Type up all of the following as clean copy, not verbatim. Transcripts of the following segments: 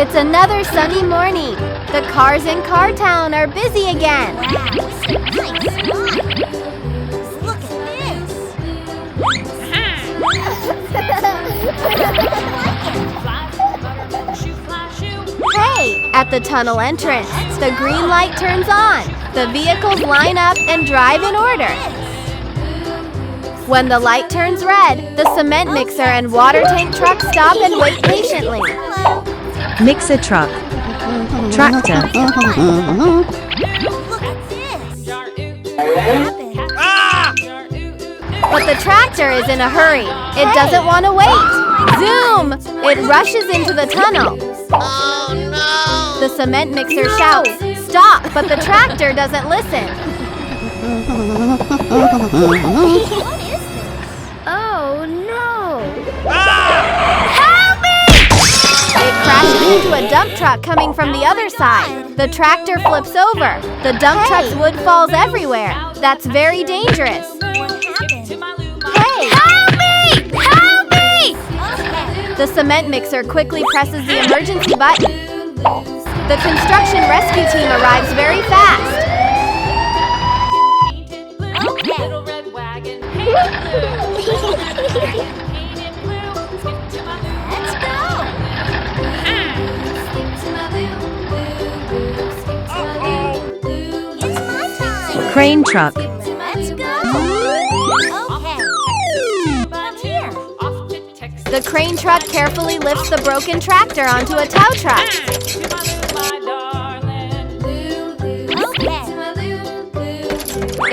It's another sunny morning. The cars in Car Town are busy again. Wow, this is a nice ride. Look at this. Hey, at the tunnel entrance, the green light turns on. The vehicles line up and drive in order. When the light turns red, the cement mixer and water tank truck stop and wait patiently. Mixer truck. Tractor. Look at this. But the tractor is in a hurry. It doesn't want to wait. Zoom! It rushes into the tunnel. Oh no! The cement mixer shouts, "Stop!" But the tractor doesn't listen. What is this? Oh no! Help me! It crashes into a dump truck coming from the other side. The tractor flips over. The dump truck's wood falls everywhere. That's very dangerous. What happened? Hey! Help me! Help me! Okay. The cement mixer quickly presses the emergency button. The construction rescue team arrives very fast. Let's go. It's my time. Crane truck. Let's go. Okay. Come here. The crane truck carefully lifts the broken tractor onto a tow truck. Okay.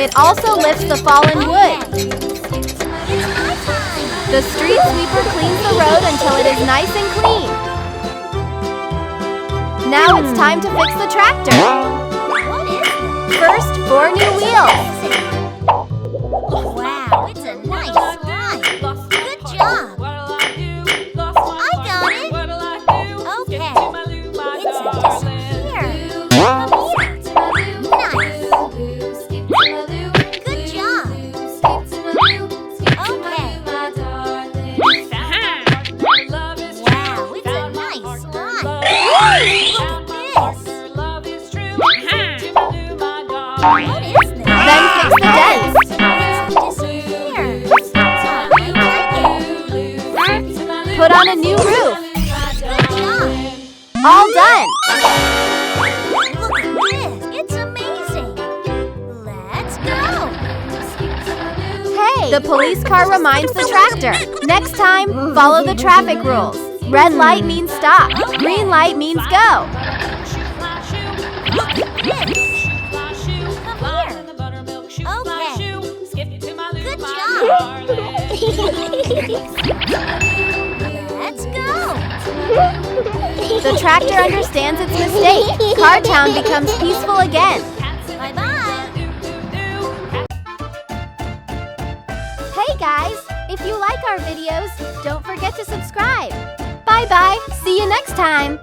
It also lifts the fallen wood. It's my time. The street sweeper cleans the road until it is nice and clean. Now it's time to fix the tractor. What is this? First, 4 new wheels. Wow, it's a nice ride. Good job. I got it. Okay. It's a disappear. Come here. Nice. Good job. Okay. Wow, it's a nice ride. Look at this. What is this? Then fix the dents. Disappear. I like it. Put on a new roof. Good job. All done. Look at this. It's amazing. Let's go. Hey! The police car reminds the tractor. Next time, follow the traffic rules. Red light means stop. Green light means go. Look at this. Come here. Okay. Good job. Let's go. The tractor understands its mistake. Car Town becomes peaceful again. Bye-bye. Hey guys! If you like our videos, don't forget to subscribe. Bye-bye. See you next time.